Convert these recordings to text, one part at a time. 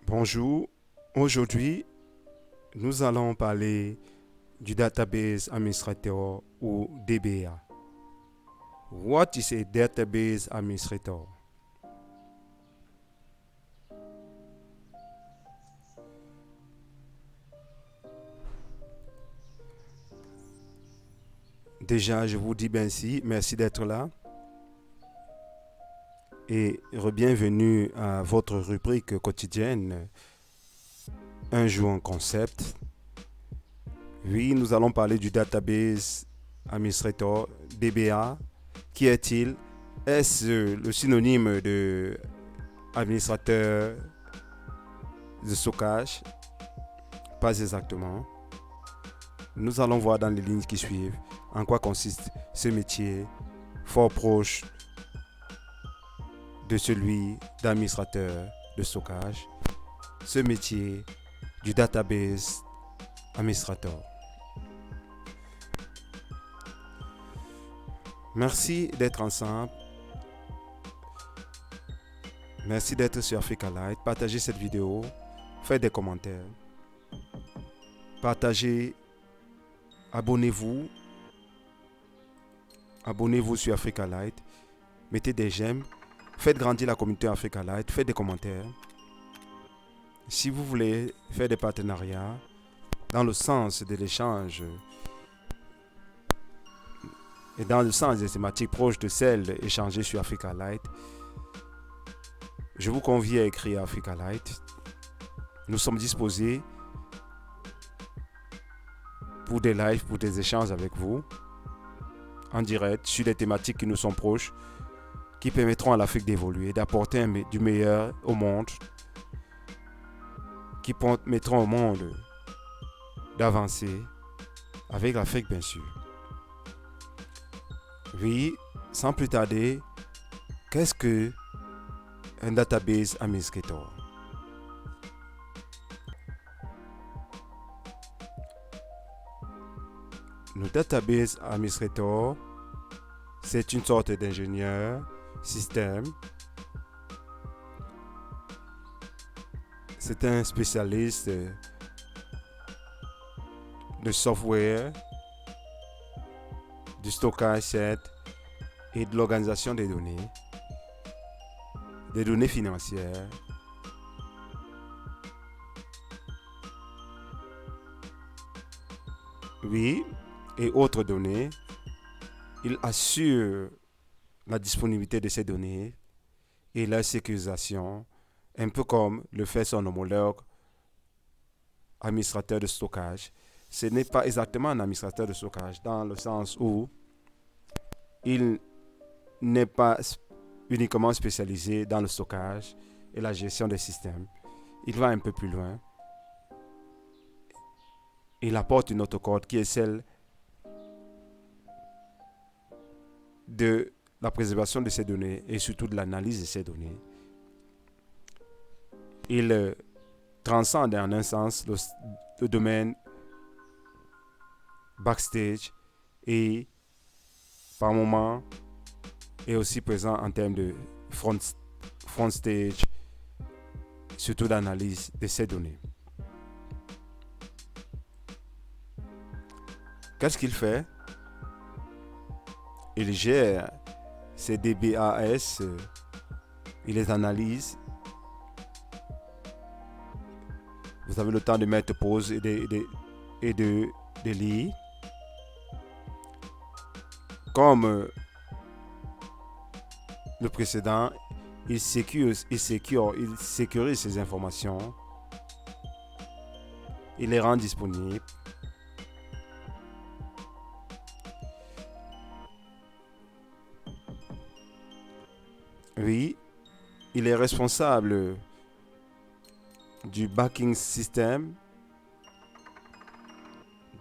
Bonjour, aujourd'hui nous allons parler du Database Administrator ou DBA. What is a Database Administrator? Déjà, je vous dis merci d'être là et bienvenue à votre rubrique quotidienne Un jour en concept. Oui, nous allons parler du Database Administrator, DBA. Qui est-il? Est-ce le synonyme de administrateur de stockage? Pas exactement. Nous allons voir dans les lignes qui suivent en quoi consiste ce métier fort proche de celui d'administrateur de stockage, ce métier du database administrator. Merci d'être ensemble. Merci d'être sur Africa Light. Partagez cette vidéo. Faites des commentaires. Partagez. Abonnez-vous. Abonnez-vous sur Africa Light. Mettez des j'aime. Faites grandir la communauté Africa Light. Faites des commentaires. Si vous voulez faire des partenariats dans le sens de l'échange et dans le sens des thématiques proches de celles échangées sur Africa Light, je vous convie à écrire à Africa Light. Nous sommes disposés pour des lives, pour des échanges avec vous en direct sur des thématiques qui nous sont proches, qui permettront à l'Afrique d'évoluer, d'apporter du meilleur au monde, qui permettront au monde d'avancer avec l'Afrique bien sûr. Oui, sans plus tarder, qu'est-ce que un database administrator? Le database administrator, c'est une sorte d'ingénieur système. C'est un spécialiste de software, du stockage set et de l'organisation des données financières. Oui, et autres données. Il assure la disponibilité de ces données et leur sécurisation, un peu comme le fait son homologue administrateur de stockage. Ce n'est pas exactement un administrateur de stockage dans le sens où il n'est pas uniquement spécialisé dans le stockage et la gestion des systèmes. Il va un peu plus loin. Il apporte une autre corde qui est celle de la préservation de ces données et surtout de l'analyse de ces données. Il transcende en un sens le domaine backstage et par moment est aussi présent en termes de front stage, surtout d'analyse de ces données. Qu'est-ce qu'il fait? Il gère ces DBAS, il les analyse. Vous avez le temps de mettre pause et de lire. Comme le précédent, il sécurise ces informations. Il les rend disponibles. Oui, il est responsable du backing system,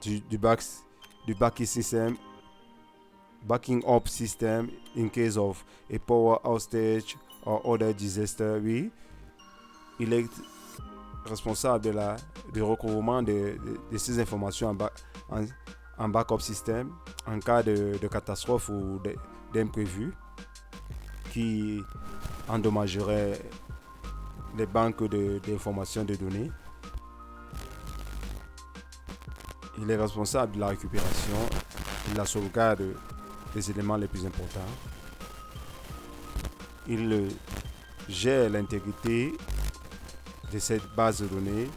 du backing system, backing up system in case of a power outage or other disaster. Oui, il est responsable du recouvrement de ces informations en backup system en cas de catastrophe ou d'imprévu qui endommagerait les banques d'informations de données. Il est responsable de la récupération et de la sauvegarde des éléments les plus importants. Il gère l'intégrité de cette base de données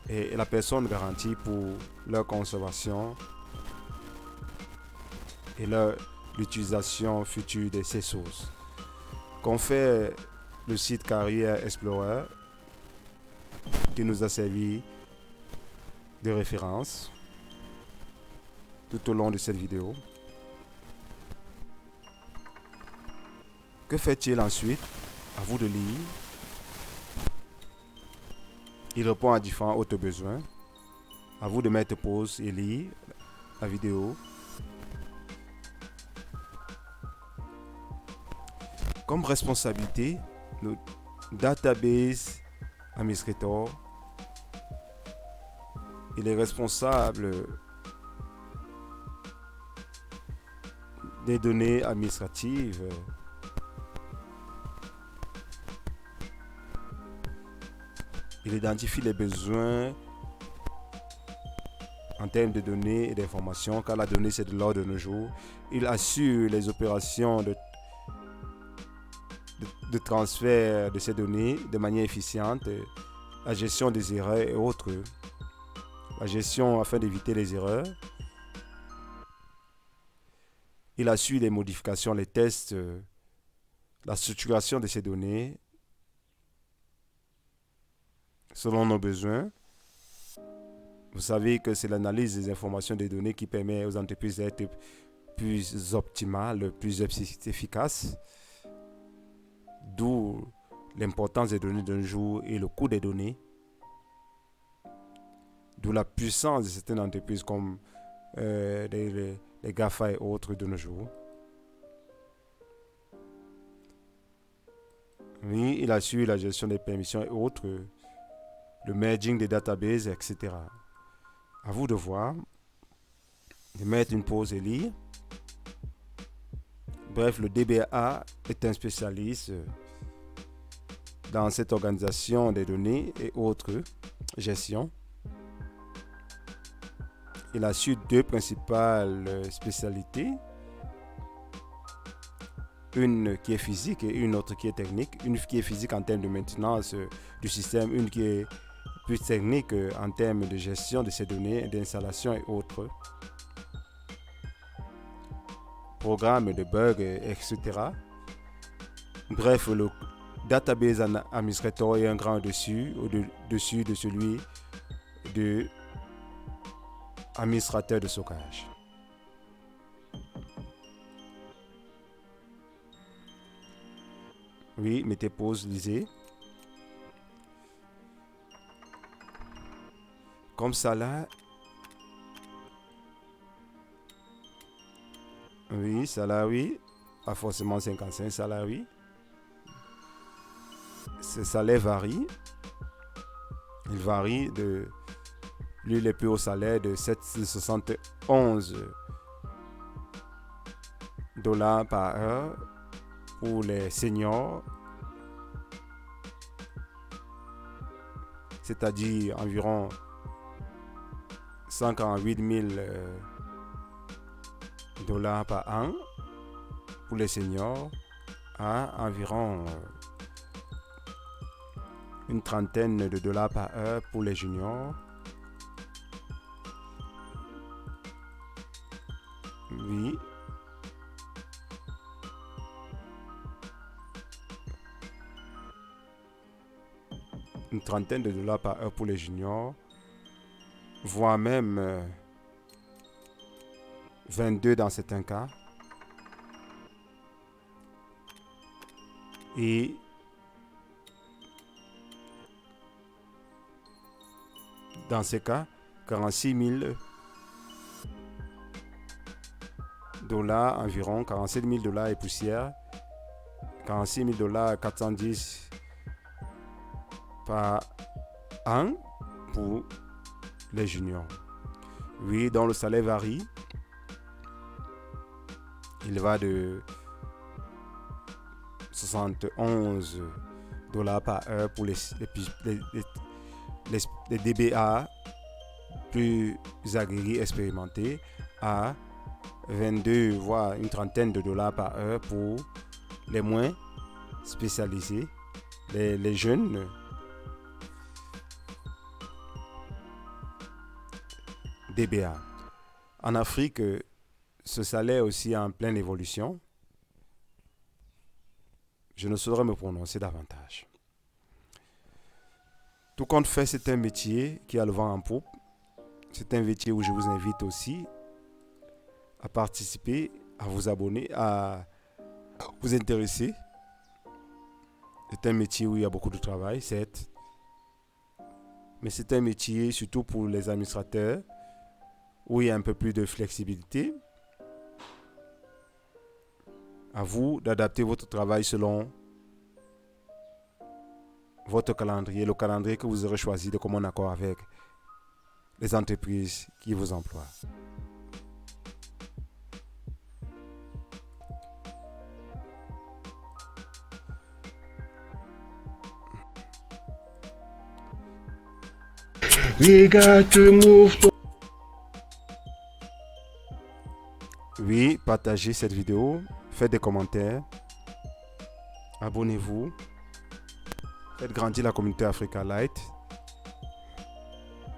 et la personne garantie pour leur conservation et l'utilisation future de ces sources. Qu'on fait le site Carrier Explorer qui nous a servi de référence tout au long de cette vidéo. Que fait-il ensuite? À vous de lire. Il répond à différents autres besoins. À vous de mettre pause et lire la vidéo. Comme responsabilité, le database administrator, il est responsable des données administratives. Il identifie les besoins en termes de données et d'informations, car la donnée c'est de l'or de nos jours. Il assure les opérations de transfert de ces données de manière efficiente, la gestion des erreurs et autres. La gestion afin d'éviter les erreurs. Il assure les modifications, les tests, la structuration de ces données selon nos besoins. Vous savez que c'est l'analyse des informations des données qui permet aux entreprises d'être plus optimales, plus efficaces. D'où l'importance des données d'un jour et le coût des données. D'où la puissance de certaines entreprises comme les GAFA et autres de nos jours. Oui, il assure la gestion des permissions et autres, le merging des databases, etc. À vous de voir, de mettre une pause et lire. Bref, le DBA est un spécialiste dans cette organisation des données et autres gestion. Il assure deux principales spécialités. Une qui est physique et une autre qui est technique. Une qui est physique en termes de maintenance du système, une qui est plus technique en termes de gestion de ces données, d'installation et autres. Programmes de bugs, etc. Bref, le database administrator est un grand au-dessus de celui de administrateur de stockage. Oui, mettez pause, lisez. Comme ça là. Oui, ça là, oui. Pas forcément 55, ça là, oui. Ce salaire varie. Il varie de... Lui, le plus haut salaire de 771 $ par heure pour les seniors. C'est-à-dire environ 148 000 $ par an pour les seniors, à environ une trentaine de dollars par heure pour les juniors. Oui. Une trentaine de dollars par heure pour les juniors, voire même 22 dans certains cas. Et dans ces cas, 46 000 $ environ, 47 000 $ et poussière, 46 000 $ 410 par an pour les juniors. Oui, donc le salaire varie. Il va de 71 dollars par heure pour les DBA plus aguerris, expérimentés, à 22 voire une trentaine de dollars par heure pour les moins spécialisés, les jeunes. DBA. En Afrique, ce salaire aussi est en pleine évolution. Je ne saurais me prononcer davantage. Tout compte fait, c'est un métier qui a le vent en poupe. C'est un métier où je vous invite aussi à participer, à vous abonner, à vous intéresser. C'est un métier où il y a beaucoup de travail, certes. Mais c'est un métier surtout pour les administrateurs où il y a un peu plus de flexibilité. À vous d'adapter votre travail selon votre calendrier, le calendrier que vous aurez choisi de commun accord avec les entreprises qui vous emploient. We got to move to... Oui, partagez cette vidéo, faites des commentaires, abonnez-vous, faites grandir la communauté Africa Light.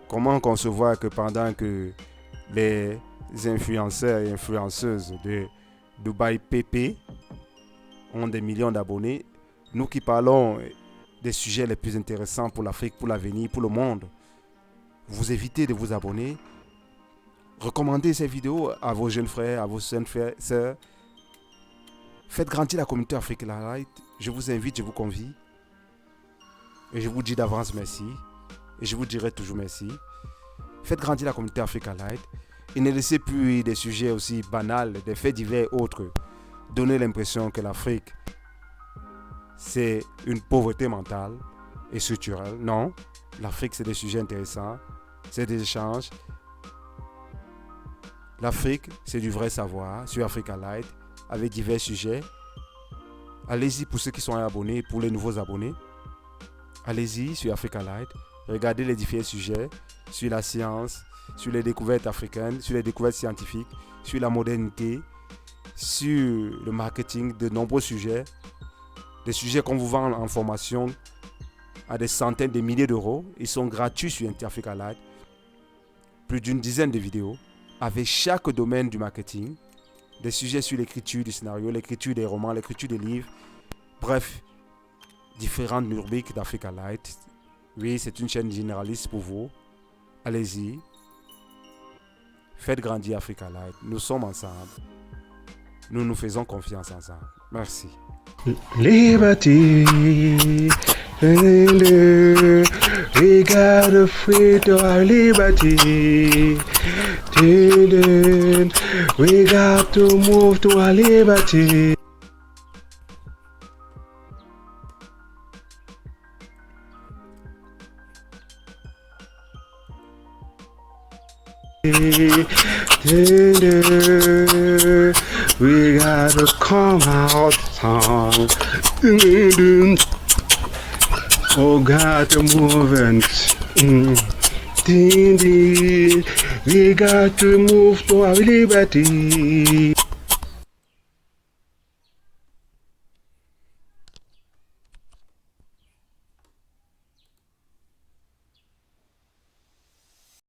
Comment concevoir que pendant que les influenceurs et influenceuses de Dubaï PP ont des millions d'abonnés, nous qui parlons des sujets les plus intéressants pour l'Afrique, pour l'avenir, pour le monde, vous évitez de vous abonner. Recommandez ces vidéos à vos jeunes frères, à vos jeunes sœurs. Faites grandir la communauté Africa Light. Je vous invite, je vous convie. Et je vous dis d'avance merci. Et je vous dirai toujours merci. Faites grandir la communauté Africa Light. Et ne laissez plus des sujets aussi banals, des faits divers et autres. Donner l'impression que l'Afrique, c'est une pauvreté mentale et structurelle. Non, l'Afrique, c'est des sujets intéressants. C'est des échanges. L'Afrique, c'est du vrai savoir sur Africa Light avec divers sujets. Allez-y pour ceux qui sont abonnés, pour les nouveaux abonnés. Allez-y sur Africa Light. Regardez les différents sujets sur la science, sur les découvertes africaines, sur les découvertes scientifiques, sur la modernité, sur le marketing, de nombreux sujets. Des sujets qu'on vous vend en formation à des centaines de milliers d'euros. Ils sont gratuits sur Africa Light. Plus d'une dizaine de vidéos avec chaque domaine du marketing, des sujets sur l'écriture du scénario, l'écriture des romans, l'écriture des livres, bref, différentes rubriques d'Africa Light. Oui, c'est une chaîne généraliste pour vous. Allez-y. Faites grandir Africa Light. Nous sommes ensemble. Nous nous faisons confiance ensemble. Merci. Liberty, we gotta free to our liberty. We got to move to our liberty. We gotta come out song. Oh God, the movement. We got to move to our liberty.